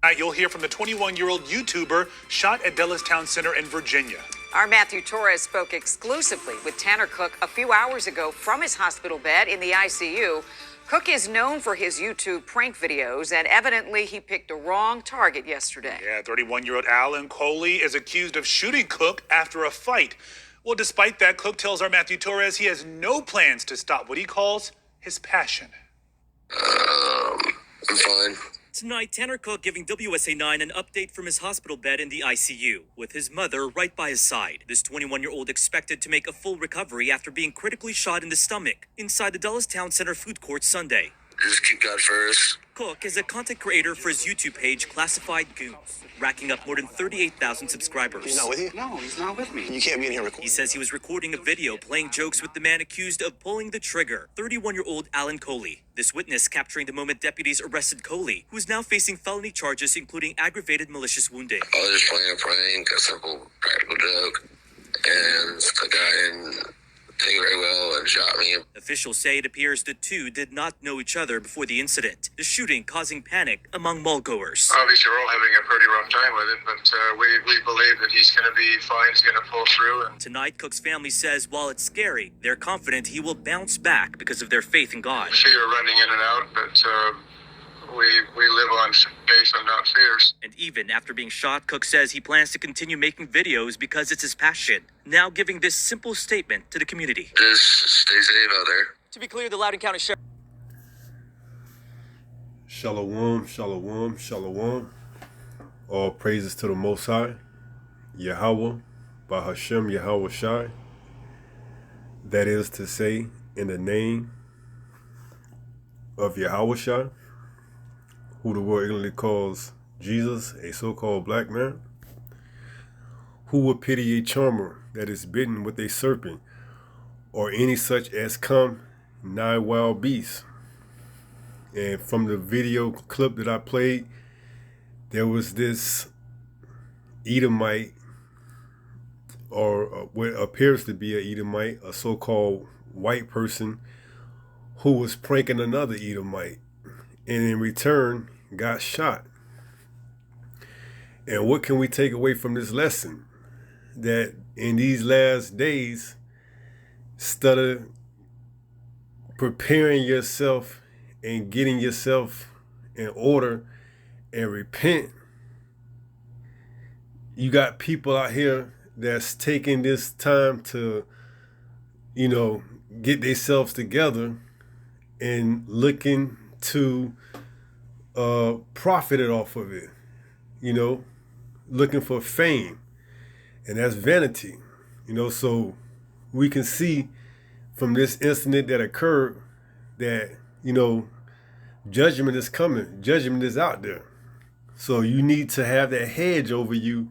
You'll hear from the 21-year-old YouTuber shot at Dulles Town Center in Virginia. Our Matthew Torres spoke exclusively with Tanner Cook a few hours ago from his hospital bed in the ICU. Cook is known for his YouTube prank videos, and evidently he picked a wrong target yesterday. Yeah, 31-year-old Alan Coley is accused of shooting Cook after a fight. Well, despite that, Cook tells our Matthew Torres he has no plans to stop what he calls his passion. I'm fine. Tonight, Tanner Cook giving WSA9 an update from his hospital bed in the ICU, with his mother right by his side. This 21-year-old expected to make a full recovery after being critically shot in the stomach inside the Dulles Town Center food court Sunday. Just keep God first. Cook is a content creator for his YouTube page, Classified Goons, racking up more than 38,000 subscribers. He's not with you? No, he's not with me. You can't be in here recording. He says he was recording a video playing jokes with the man accused of pulling the trigger, 31-year-old Alan Coley. This witness capturing the moment deputies arrested Coley, who is now facing felony charges including aggravated malicious wounding. I was just playing a prank, a simple practical joke, and the guy didn't take it very well and shot me. Officials say it appears the two did not know each other before the incident, the shooting causing panic among mallgoers. Obviously, we're all having a pretty rough time with it, but we believe that he's going to be fine, he's going to pull through. Tonight, Cook's family says while it's scary, they're confident he will bounce back because of their faith in God. Fear running in and out, but we live on faith and not fears. And even after being shot, Cook says he plans to continue making videos because it's his passion. Now giving this simple statement to the community. Just stay safe out there. To be clear, the Loudoun County Sheriff. Shalom, shalom, shalom. All praises to the Most High, Yahweh, by Hashem Yahweh Shai. That is to say, in the name of Yahweh Shai, who the world ignorantly calls Jesus, a so-called black man, who would pity a charmer that is bitten with a serpent, or any such as come nigh wild beasts. And from the video clip that I played, there was this Edomite, or what appears to be an Edomite, a so-called white person, who was pranking another Edomite, and in return got shot. And what can we take away from this lesson? That in these last days, instead of preparing yourself and getting yourself in order and repent, you got people out here that's taking this time to, get themselves together and looking to profited off of it, looking for fame, and that's vanity, so we can see from this incident that occurred that, judgment is coming, judgment is out there. So you need to have that hedge over you,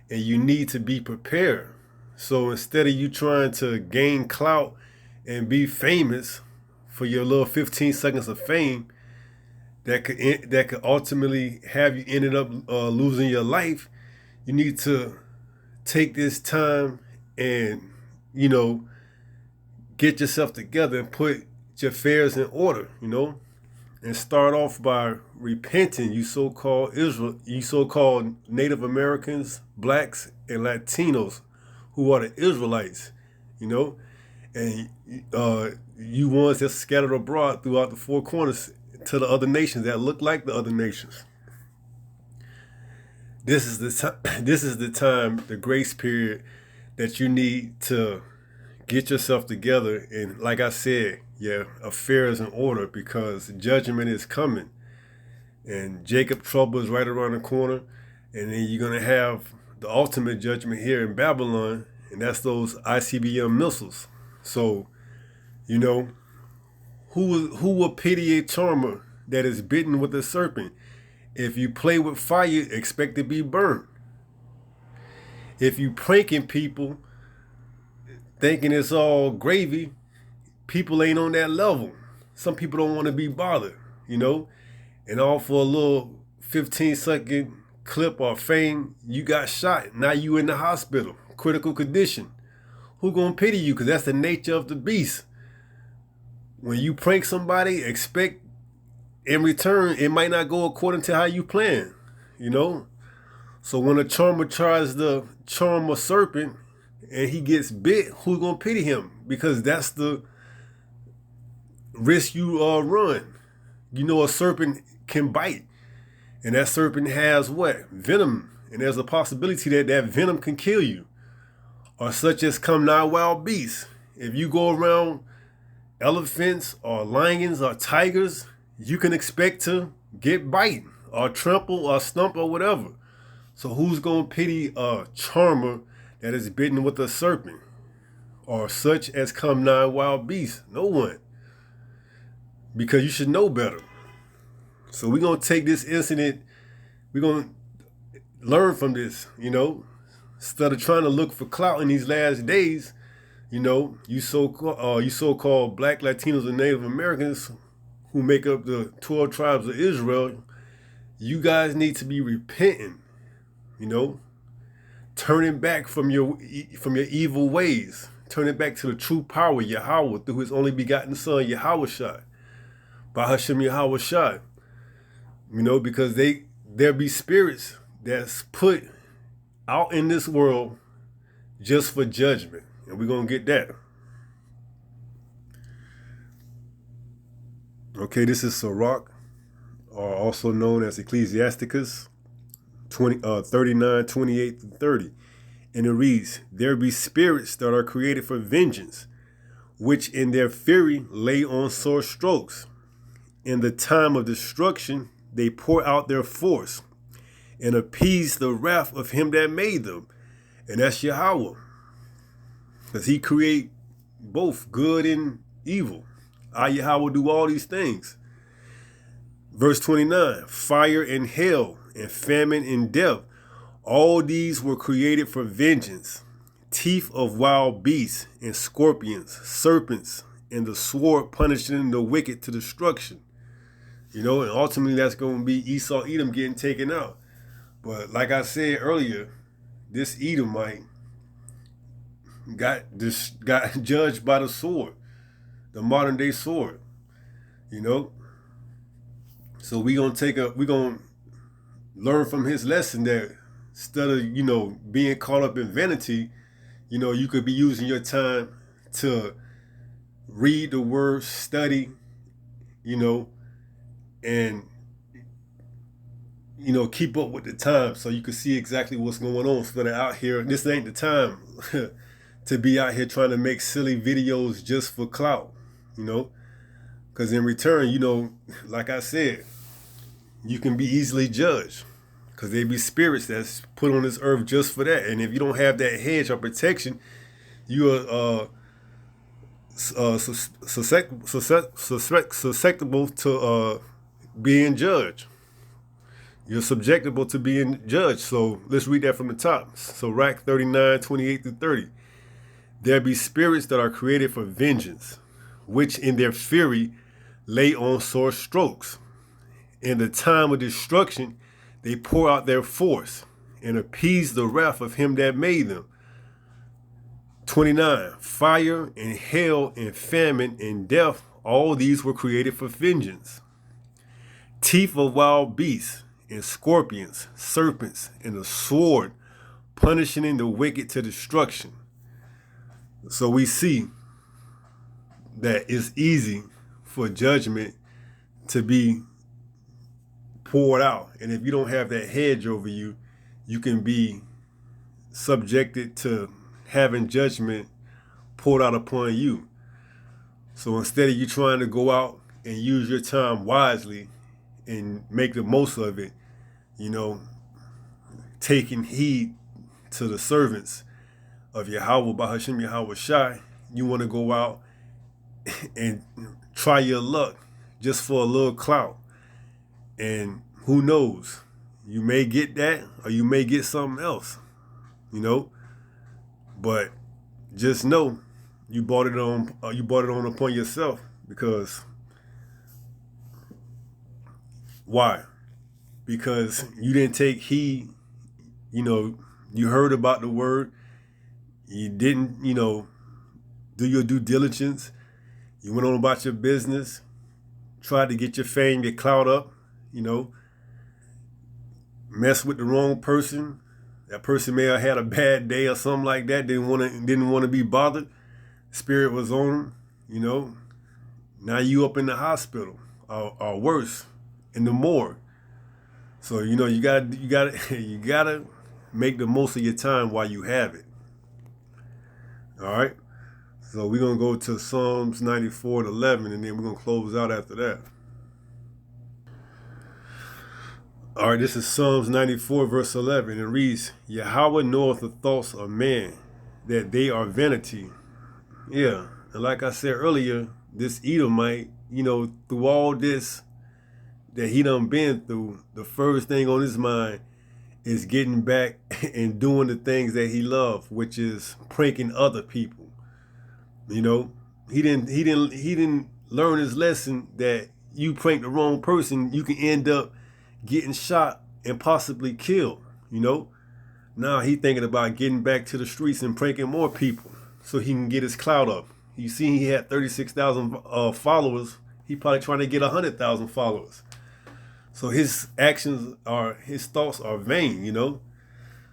and you need to be prepared. So instead of you trying to gain clout and be famous for your little 15 seconds of fame, that could ultimately have you ended up losing your life, you need to take this time and, get yourself together and put your affairs in order, and start off by repenting, you so-called Native Americans, blacks, and Latinos who are the Israelites, and you ones that scattered abroad throughout the four corners to the other nations that look like the other nations. This is the time, the grace period that you need to get yourself together and, like I said, your affairs in order, because judgment is coming. And Jacob trouble is right around the corner, and then you're going to have the ultimate judgment here in Babylon, and that's those ICBM missiles. So, who will pity a charmer that is bitten with a serpent? If you play with fire, expect to be burned. If you pranking people, thinking it's all gravy, people ain't on that level. Some people don't want to be bothered, and all for a little 15-second clip or fame, you got shot. Now you in the hospital, critical condition. Who gonna pity you? Because that's the nature of the beast. When you prank somebody, expect in return, it might not go according to how you plan. you know. So when a charmer tries to charm a serpent and he gets bit, who's gonna pity him? Because that's the risk you run. You know, a serpent can bite, and that serpent has what? Venom, and there's a possibility that that venom can kill you. Or such as come nigh wild beasts. If you go around elephants or lions or tigers, you can expect to get bite or trample or stump or whatever. So who's gonna pity a charmer that is bitten with a serpent? Or such as come nigh wild beasts? No one. Because you should know better. So we're gonna take this incident, we're gonna learn from this, you know. Instead of trying to look for clout in these last days, you know, you so-called Black, Latinos, and Native Americans who make up the 12 tribes of Israel, you guys need to be repenting, you know, turning back from your evil ways, turning back to the true power, Yahweh, through his only begotten son, Yahweh Shai, by Hashem Yahweh Shai, you know, because there be spirits that's put out in this world just for judgment. And we're going to get that. Okay, this is Sirach, also known as Ecclesiasticus 39, 28 through 30. And it reads, there be spirits that are created for vengeance, which in their fury lay on sore strokes. In the time of destruction, they pour out their force and appease the wrath of him that made them. And that's Yahweh. Because he create both good and evil. I, Yahweh, do all these things. Verse 29, fire and hail and famine and death, all these were created for vengeance. Teeth of wild beasts and scorpions, serpents, and the sword punishing the wicked to destruction. You know, and ultimately that's going to be Esau, Edom getting taken out. But like I said earlier, this Edomite got judged by the sword, the modern day sword, you know. So we're gonna learn from his lesson that instead of, you know, being caught up in vanity, you know, you could be using your time to read the word, study, you know, and, you know, keep up with the time so you can see exactly what's going on. So that out here, this ain't the time to be out here trying to make silly videos just for clout, you know, because in return, you know, like I said, you can be easily judged because there be spirits that's put on this earth just for that. And if you don't have that hedge or protection, you are susceptible to being judged. You're subjectable to being judged. So let's read that from the top. So Sirach 39, 28 through 30. There be spirits that are created for vengeance, which in their fury lay on sore strokes. In the time of destruction, they pour out their force and appease the wrath of him that made them. 29. Fire and hail and famine and death, all these were created for vengeance. Teeth of wild beasts and scorpions, serpents, and the sword, punishing the wicked to destruction. So we see that it's easy for judgment to be poured out. And if you don't have that hedge over you, you can be subjected to having judgment poured out upon you. So instead of you trying to go out and use your time wisely and make the most of it, you know, taking heed to the servants of Yahweh by Hashem Yahweh Shai, you want to go out and try your luck just for a little clout. And who knows, you may get that or you may get something else, you know. But just know you brought it on upon yourself. Because why? Because you didn't take heed. You know, you heard about the word, you didn't, you know, do your due diligence, you went on about your business, tried to get your fame, get clout up, you know, mess with the wrong person. That person may have had a bad day or something like that. Didn't want to be bothered. Spirit was on him, you know. Now you up in the hospital, or worse, in the morgue. So you know you gotta make the most of your time while you have it. All right. So we're gonna go to Psalms 94:11, and then we're gonna close out after that. All right, this is Psalms 94, verse 11. It reads, Yahweh knoweth the thoughts of man, that they are vanity. Yeah, and like I said earlier, this Edomite, you know, through all this that he done been through, the first thing on his mind is getting back and doing the things that he loved, which is pranking other people. You know, he didn't learn his lesson that you prank the wrong person, you can end up getting shot and possibly killed. You know, now he thinking about getting back to the streets and pranking more people so he can get his clout up. You see, he had 36,000 followers. He probably trying to get 100,000 followers. So his his thoughts are vain. You know,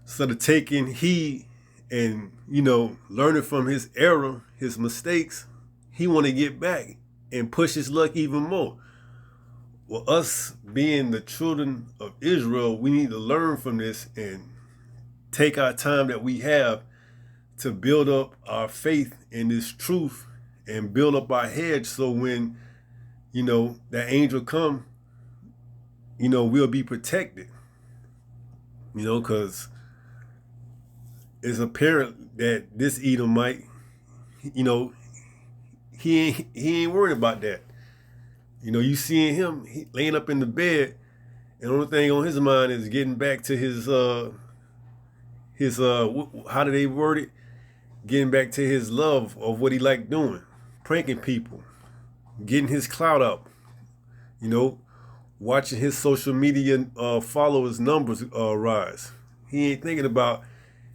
instead of taking heed and, you know, learning from his error, his mistakes, he want to get back and push his luck even more. Well, us being the children of Israel, we need to learn from this and take our time that we have to build up our faith in this truth and build up our hedge, so when, you know, that angel come, you know, we'll be protected. You know, because it's apparent that this Edomite, you know, he ain't worried about that. You know, you seeing him laying up in the bed, and the only thing on his mind is getting back to his how do they word it? Getting back to his love of what he liked doing, pranking people, getting his clout up. You know, watching his social media followers numbers rise. He ain't thinking about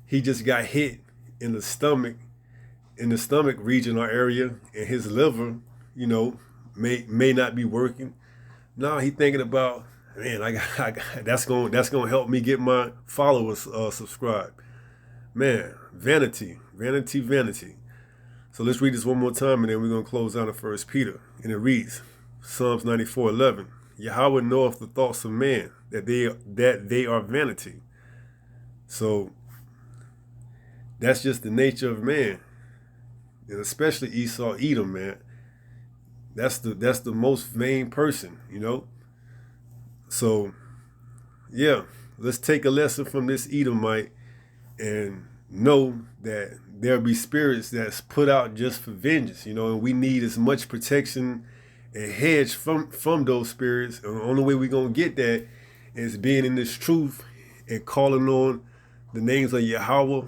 he just got hit in the stomach region or area, and his liver, you know, may not be working. Now he thinking about, man, I got that's gonna help me get my followers subscribed. Man, vanity. So let's read this one more time, and then we're gonna close out in 1 Peter. And it reads, Psalms 94:11. Yahweh knoweth the thoughts of man, that they are vanity. So that's just the nature of man, and especially Esau, Edom, man. That's the most vain person, you know. So yeah, let's take a lesson from this Edomite and know that there'll be spirits that's put out just for vengeance, you know, and we need as much protection and hedge from those spirits. And the only way we're gonna get that is being in this truth and calling on the names of Yahweh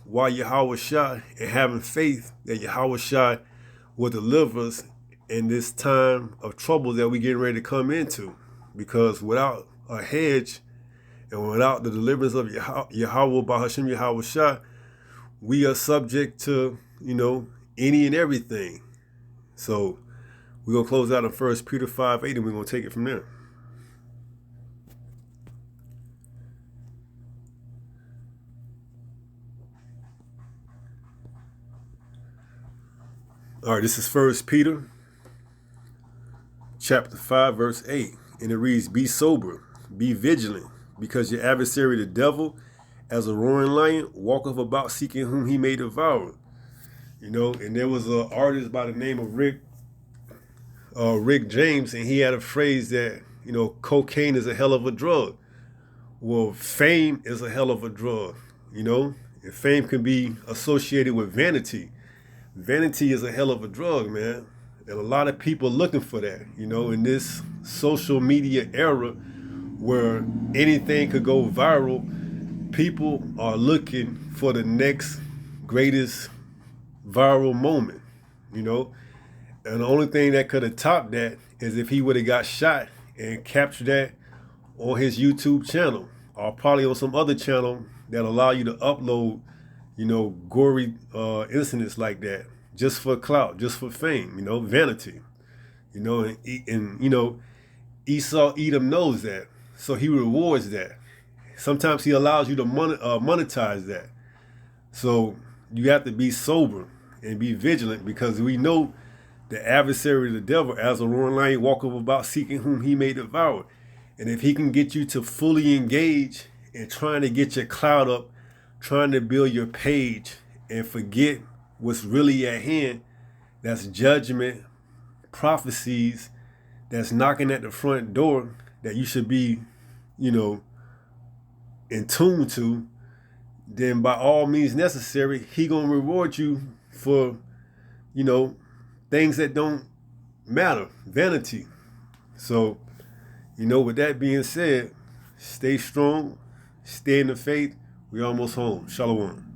while Yahweh Shai, and having faith that Yahweh Shai will deliver us in this time of trouble that we getting ready to come into. Because without a hedge and without the deliverance of Yahweh by Hashem Yahweh Shai, we are subject to, you know, any and everything. So we're going to close out in 1 Peter 5:8, and we're going to take it from there. All right, this is 1 Peter chapter 5, verse 8. And it reads, Be sober, be vigilant, because your adversary the devil, as a roaring lion, walketh about seeking whom he may devour. You know, and there was an artist by the name of Rick James, and he had a phrase that, you know, cocaine is a hell of a drug. Well, fame is a hell of a drug, you know, and fame can be associated with vanity. Vanity is a hell of a drug, man. And a lot of people looking for that, you know, in this social media era where anything could go viral. People are looking for the next greatest viral moment, you know. And the only thing that could have topped that is if he would have got shot and captured that on his YouTube channel, or probably on some other channel that allow you to upload, you know, gory incidents like that, just for clout, just for fame, you know, vanity, you know, and you know, Esau Edom knows that, so he rewards that. Sometimes he allows you to monetize that. So you have to be sober and be vigilant, because we know the adversary of the devil, as a roaring lion, walketh about seeking whom he may devour. And if he can get you to fully engage in trying to get your clout up, trying to build your page, and forget what's really at hand, that's judgment, prophecies, that's knocking at the front door, that you should be, in tune to, then by all means necessary, he gonna reward you for, things that don't matter, vanity. So, with that being said, stay strong, stay in the faith. We almost home. Shalom.